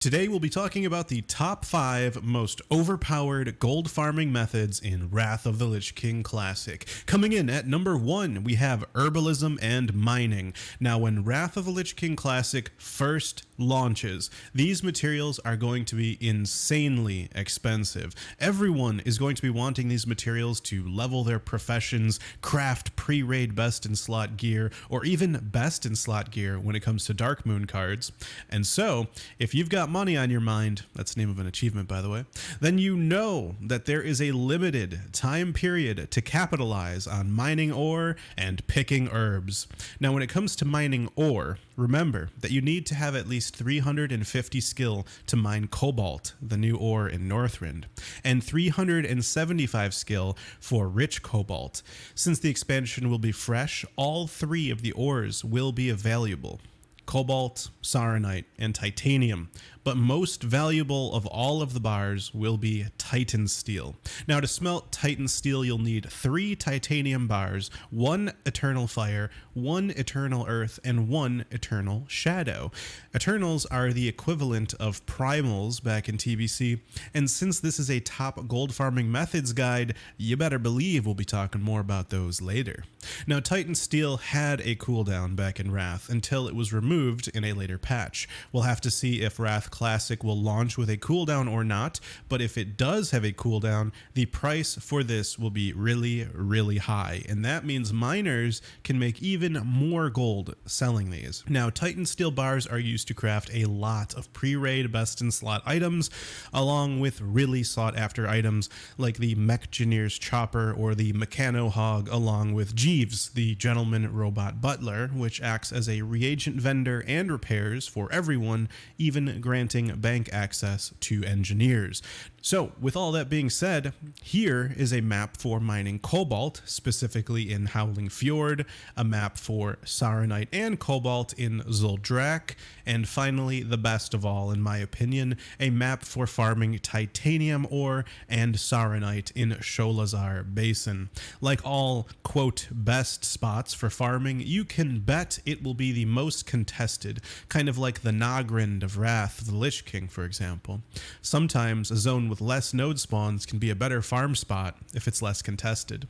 Today we'll be talking about the top 5 most overpowered gold farming methods in Wrath of the Lich King Classic. Coming in at number 1, we have herbalism and mining. Now when Wrath of the Lich King Classic first launches, these materials are going to be insanely expensive. Everyone is going to be wanting these materials to level their professions, craft pre-raid best in slot gear, or even best in slot gear when it comes to Dark Moon cards. And so, if you've got money on your mind, that's the name of an achievement by the way, then you know that there is a limited time period to capitalize on mining ore and picking herbs. Now when it comes to mining ore, remember that you need to have at least 350 skill to mine cobalt, the new ore in Northrend, and 375 skill for rich cobalt. Since the expansion will be fresh, all 3 of the ores will be available: cobalt, saronite, and titanium. But most valuable of all of the bars will be Titan Steel. Now to smelt Titan Steel, you'll need 3 titanium bars, 1 Eternal Fire, 1 Eternal Earth, and 1 Eternal Shadow. Eternals are the equivalent of primals back in TBC, and since this is a top gold farming methods guide, you better believe we'll be talking more about those later. Now Titan Steel had a cooldown back in Wrath until it was removed in a later patch. We'll have to see if Wrath Classic will launch with a cooldown or not, but if it does have a cooldown, the price for this will be really high, and that means miners can make even more gold selling these. Now Titan Steel bars are used to craft a lot of pre-raid best in slot items, along with really sought after items like the Mechgineer's Chopper or the Mechano Hog, along with Jeeves, the Gentleman Robot Butler, which acts as a reagent vendor and repairs for everyone, even granting bank access to engineers. So with all that being said, here is a map for mining cobalt, specifically in Howling Fjord, a map for saronite and cobalt in Zuldrak, and finally, the best of all in my opinion, a map for farming titanium ore and saronite in Sholazar Basin. Like all, quote, best spots for farming, you can bet it will be the most contested, kind of like the Nagrind of Wrath of the Lich King, for example. Sometimes a zone with less node spawns can be a better farm spot if it's less contested.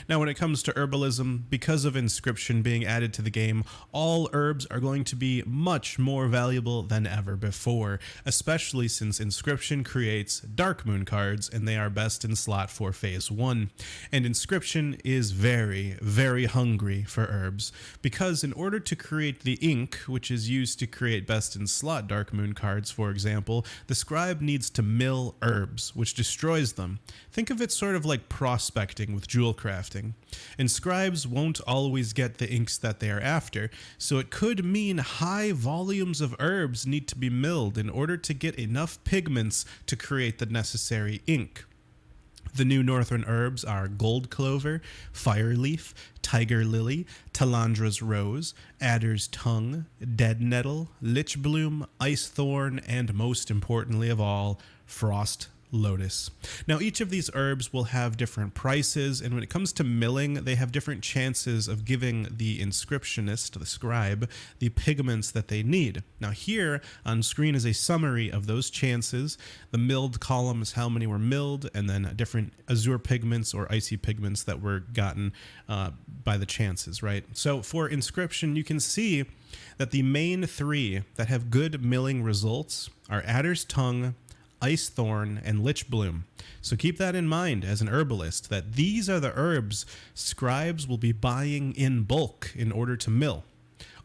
Now when it comes to herbalism, because of inscription being added to the game, all herbs are going to be much more valuable than ever before, especially since inscription creates Dark Moon cards and they are best in slot for phase 1. And inscription is very hungry for herbs, because in order to create the ink, which is used to create best in slot Dark Moon cards for example, the scribe needs to mill herbs, which destroys them. Think of it sort of like prospecting with Jewelcrafting. And scribes won't always get the inks that they are after, so it could mean high volumes of herbs need to be milled in order to get enough pigments to create the necessary ink. The new northern herbs are gold clover, fireleaf, tiger lily, talandra's rose, adder's tongue, dead nettle, lich bloom, ice thorn, and most importantly of all, frost lotus. Now each of these herbs will have different prices, and when it comes to milling, they have different chances of giving the inscriptionist, the scribe, the pigments that they need. Now here on screen is a summary of those chances. The milled column is how many were milled, and then different azure pigments or icy pigments that were gotten by the chances, right? So for inscription, you can see that the main 3 that have good milling results are adder's tongue, ice thorn, and lich bloom. So keep that in mind as an herbalist, that these are the herbs scribes will be buying in bulk in order to mill.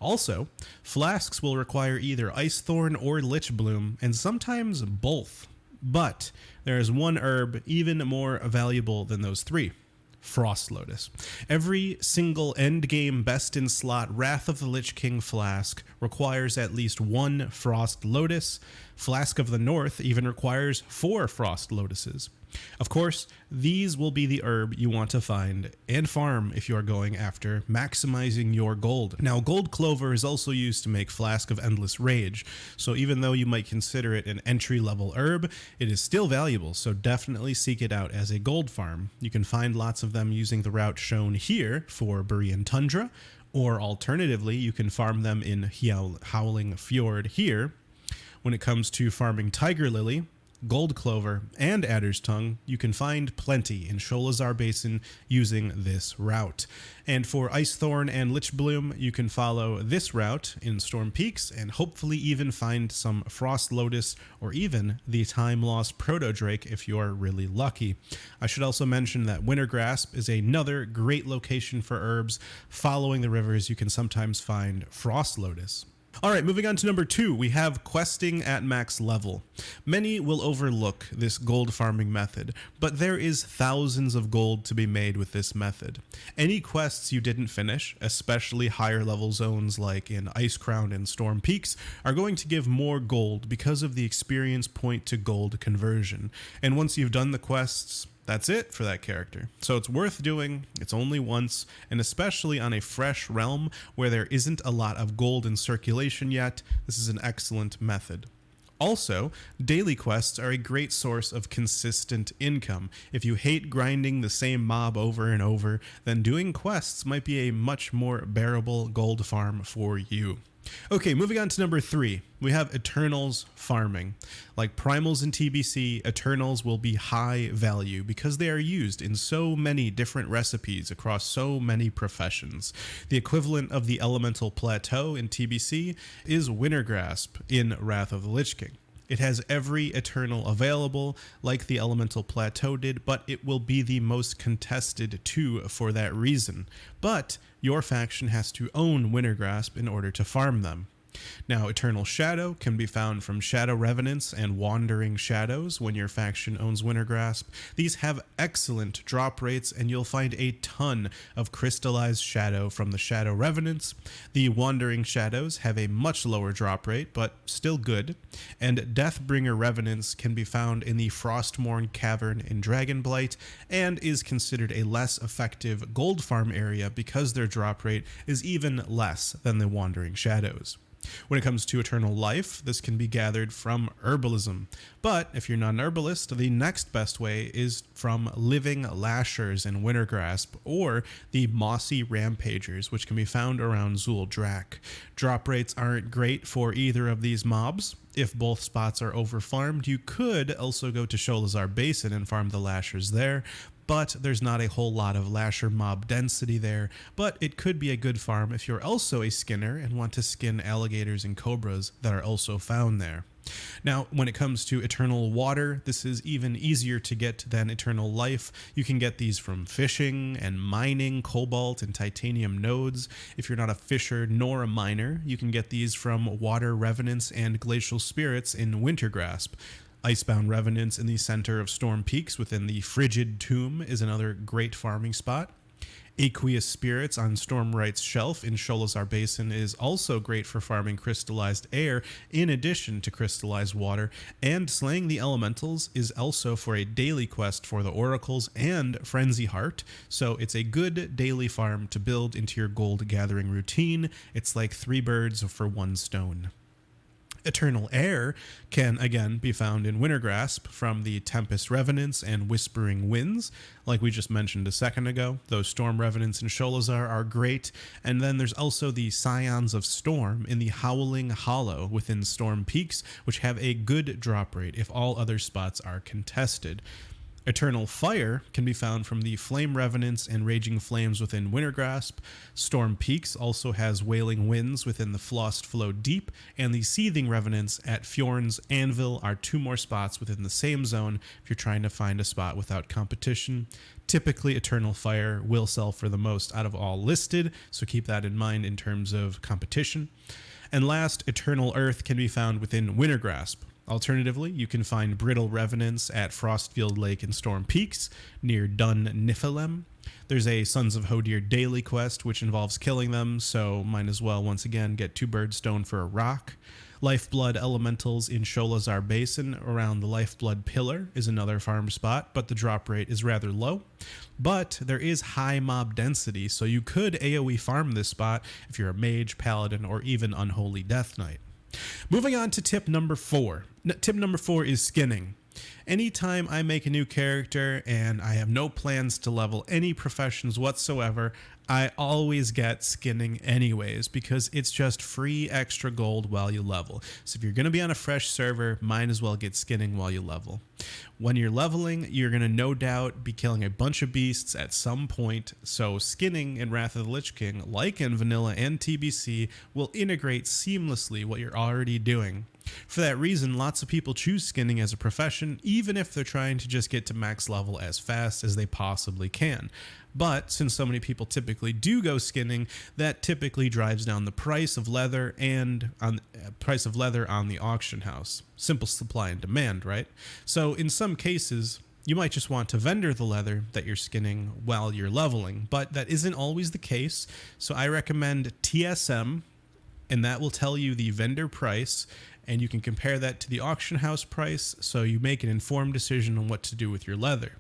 Also, flasks will require either ice thorn or lich bloom, and sometimes both. But there is one herb even more valuable than those 3. Frost Lotus. Every single endgame best in slot Wrath of the Lich King flask requires at least 1 Frost Lotus. Flask of the North even requires 4 Frost Lotuses. Of course, these will be the herb you want to find and farm if you are going after maximizing your gold. Now, gold clover is also used to make Flask of Endless Rage, so even though you might consider it an entry-level herb, it is still valuable, so definitely seek it out as a gold farm. You can find lots of them using the route shown here for Borean Tundra, or alternatively, you can farm them in Howling Fjord here, When it comes to farming tiger lily, gold clover, and adder's tongue, you can find plenty in Sholazar Basin using this route. And for ice thorn and lich bloom, you can follow this route in Storm Peaks and hopefully even find some frost lotus or even the time lost proto drake if you're really lucky. I should also mention that Wintergrasp is another great location for herbs. Following the rivers, you can sometimes find frost lotus. All right, moving on to number 2, we have questing at max level. Many will overlook this gold farming method, but there is thousands of gold to be made with this method. Any quests you didn't finish, especially higher level zones like in Icecrown and Storm Peaks, are going to give more gold because of the experience point to gold conversion. And once you've done the quests, that's it for that character. So it's worth doing, it's only once, and especially on a fresh realm where there isn't a lot of gold in circulation yet, this is an excellent method. Also, daily quests are a great source of consistent income. If you hate grinding the same mob over and over, then doing quests might be a much more bearable gold farm for you. Okay, moving on to number 3, we have Eternals farming. Like Primals in TBC, Eternals will be high value because they are used in so many different recipes across so many professions. The equivalent of the Elemental Plateau in TBC is Wintergrasp in Wrath of the Lich King. It has every Eternal available, like the Elemental Plateau did, but it will be the most contested too for that reason. But your faction has to own Wintergrasp in order to farm them. Now, Eternal Shadow can be found from Shadow Revenants and Wandering Shadows when your faction owns Wintergrasp. These have excellent drop rates, and you'll find a ton of crystallized shadow from the Shadow Revenants. The Wandering Shadows have a much lower drop rate, but still good. And Deathbringer Revenants can be found in the Frostmourne Cavern in Dragonblight, and is considered a less effective gold farm area because their drop rate is even less than the Wandering Shadows. When it comes to eternal life, this can be gathered from herbalism. But if you're not an herbalist, the next best way is from living lashers in Wintergrasp or the mossy rampagers, which can be found around Zuuldrak. Drop rates aren't great for either of these mobs. If both spots are overfarmed, you could also go to Sholazar Basin and farm the lashers there, but there's not a whole lot of lasher mob density there, but it could be a good farm if you're also a skinner and want to skin alligators and cobras that are also found there. Now, when it comes to eternal water, this is even easier to get than eternal life. You can get these from fishing and mining cobalt and titanium nodes. If you're not a fisher nor a miner, you can get these from water revenants and glacial spirits in Wintergrasp. Icebound Revenants in the center of Storm Peaks within the Frigid Tomb is another great farming spot. Aqueous Spirits on Stormright's Shelf in Sholazar Basin is also great for farming crystallized air in addition to crystallized water, and Slaying the Elementals is also for a daily quest for the Oracles and Frenzy Heart, so it's a good daily farm to build into your gold gathering routine. It's like 3 birds for 1 stone. Eternal Air can again be found in Wintergrasp from the Tempest Revenants and Whispering Winds, like we just mentioned a second ago. Those Storm Revenants in Sholazar are great, and then there's also the Scions of Storm in the Howling Hollow within Storm Peaks, which have a good drop rate if all other spots are contested. Eternal Fire can be found from the Flame Revenants and Raging Flames within Wintergrasp. Storm Peaks also has Wailing Winds within the Flossed Flow Deep, and the Seething Revenants at Fjord's Anvil are 2 more spots within the same zone if you're trying to find a spot without competition. Typically, Eternal Fire will sell for the most out of all listed, so keep that in mind in terms of competition. And last, Eternal Earth can be found within Wintergrasp. Alternatively, you can find Brittle Revenants at Frostfield Lake and Storm Peaks near Dun Niflheim. There's a Sons of Hodir daily quest which involves killing them, so might as well once again get 2 birdstone for a rock. Lifeblood Elementals in Sholazar Basin around the Lifeblood Pillar is another farm spot, but the drop rate is rather low. But there is high mob density, so you could AoE farm this spot if you're a mage, paladin, or even Unholy Death Knight. Moving on to tip number 4. Tip number 4 is skinning. Anytime I make a new character and I have no plans to level any professions whatsoever, I always get skinning anyways because it's just free extra gold while you level. So if you're going to be on a fresh server, might as well get skinning while you level. When you're leveling, you're going to no doubt be killing a bunch of beasts at some point, so skinning in Wrath of the Lich King, like in Vanilla and TBC, will integrate seamlessly what you're already doing. For that reason, lots of people choose skinning as a profession, even if they're trying to just get to max level as fast as they possibly can. But since so many people typically do go skinning, that typically drives down the price of leather and on the auction house. Simple supply and demand, right? So in some cases, you might just want to vendor the leather that you're skinning while you're leveling, but that isn't always the case. So I recommend TSM, and that will tell you the vendor price, and you can compare that to the auction house price so you make an informed decision on what to do with your leather.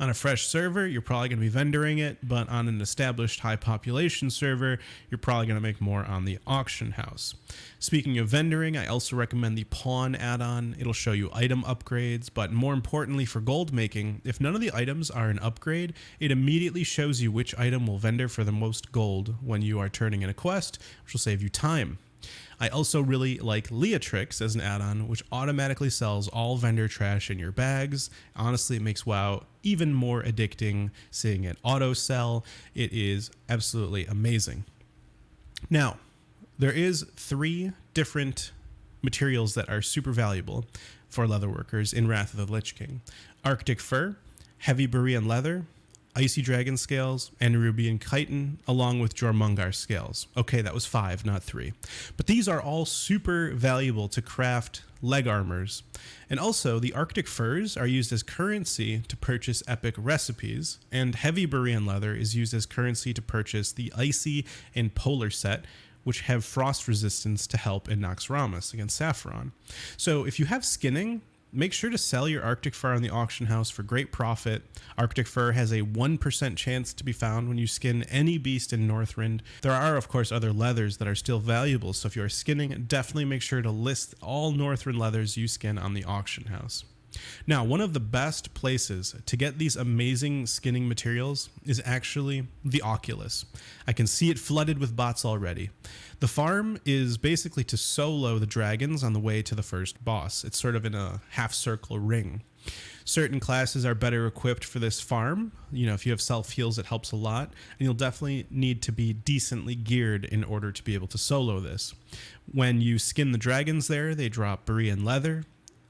On a fresh server, you're probably going to be vendoring it, but on an established high population server, you're probably going to make more on the auction house. Speaking of vendoring, I also recommend the pawn add-on. It'll show you item upgrades, but more importantly for gold making, if none of the items are an upgrade, it immediately shows you which item will vendor for the most gold when you are turning in a quest, which will save you time. I also really like Leatrix as an add-on, which automatically sells all vendor trash in your bags. Honestly, it makes WoW even more addicting seeing it auto sell. It is absolutely amazing. Now, there is 3 different materials that are super valuable for leatherworkers in Wrath of the Lich King: Arctic fur, heavy Berean leather, icy dragon scales, and Rubian chitin, along with Jormungar scales. Okay, that was 5, not 3. But these are all super valuable to craft leg armors. And also, the Arctic furs are used as currency to purchase epic recipes, and heavy Berean leather is used as currency to purchase the icy and polar set, which have frost resistance to help in Naxxramas against Saffron. So if you have skinning, make sure to sell your Arctic fur on the auction house for great profit. Arctic fur has a 1% chance to be found when you skin any beast in Northrend. There are, of course, other leathers that are still valuable, so if you are skinning, definitely make sure to list all Northrend leathers you skin on the auction house. Now, one of the best places to get these amazing skinning materials is actually the Oculus. I can see it flooded with bots already. The farm is basically to solo the dragons on the way to the first boss. It's sort of in a half-circle ring. Certain classes are better equipped for this farm. You know, if you have self-heals, it helps a lot. And you'll definitely need to be decently geared in order to be able to solo this. When you skin the dragons there, they drop Berean leather,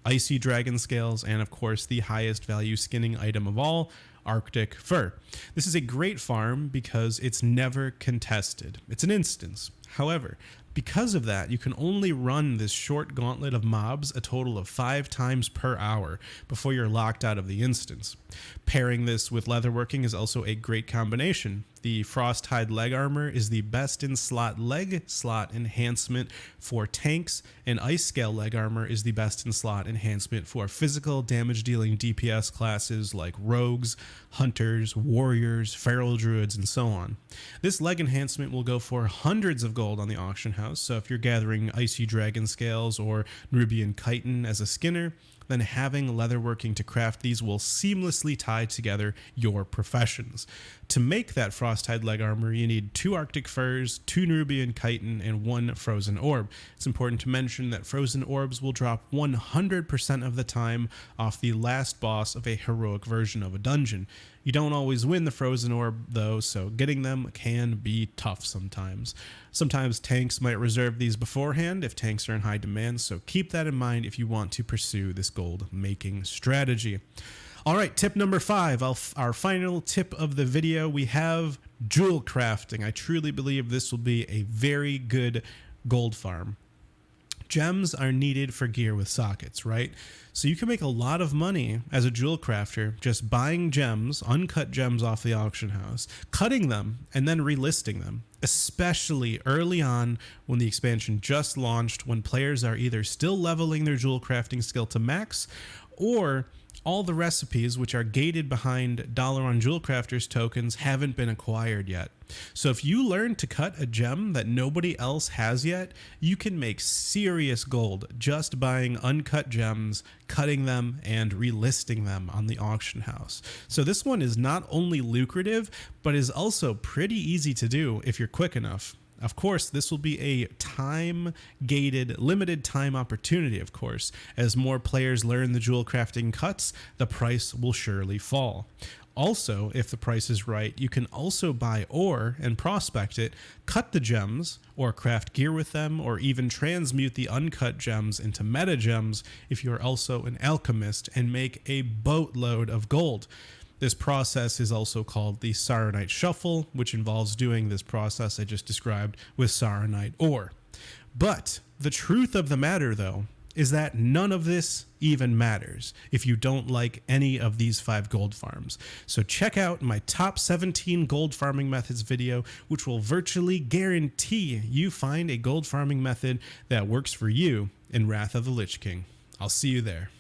icy dragon scales, and of course the highest value skinning item of all, Arctic fur. This is a great farm because it's never contested. It's an instance. However, because of that, you can only run this short gauntlet of mobs a total of 5 times per hour before you're locked out of the instance. Pairing this with leatherworking is also a great combination. The Frosthide leg armor is the best in slot leg slot enhancement for tanks, and Ice Scale leg armor is the best in slot enhancement for physical damage dealing DPS classes like rogues, hunters, warriors, feral druids, and so on. This leg enhancement will go for hundreds of gold on the auction house, so if you're gathering Icy Dragon Scales or Rubian Chitin as a skinner, then having leatherworking to craft these will seamlessly tie together your professions. To make that Frosthide leg armor, you need 2 Arctic furs, 2 Rubian chitin, and 1 frozen orb. It's important to mention that frozen orbs will drop 100% of the time off the last boss of a heroic version of a dungeon. You don't always win the frozen orb though, so getting them can be tough sometimes. Sometimes tanks might reserve these beforehand if tanks are in high demand, so keep that in mind if you want to pursue this gold making strategy. All right, tip number 5, our final tip of the video, we have Jewelcrafting. I truly believe this will be a very good gold farm. Gems are needed for gear with sockets, right? So you can make a lot of money as a jewel crafter just buying gems, uncut gems off the auction house, cutting them, and then relisting them, especially early on when the expansion just launched, when players are either still leveling their jewel crafting skill to max or All the recipes which are gated behind dollar on Jewel Crafters tokens haven't been acquired yet. So if you learn to cut a gem that nobody else has yet, you can make serious gold just buying uncut gems, cutting them, and relisting them on the auction house. So this one is not only lucrative, but is also pretty easy to do if you're quick enough. Of course, this will be a time-gated, limited time opportunity, of course. As more players learn the jewel crafting cuts, the price will surely fall. Also, if the price is right, you can also buy ore and prospect it, cut the gems, or craft gear with them, or even transmute the uncut gems into meta gems if you're also an alchemist, and make a boatload of gold. This process is also called the Saronite Shuffle, which involves doing this process I just described with Saronite ore. But the truth of the matter, though, is that none of this even matters if you don't like any of these 5 gold farms. So check out my top 17 gold farming methods video, which will virtually guarantee you find a gold farming method that works for you in Wrath of the Lich King. I'll see you there.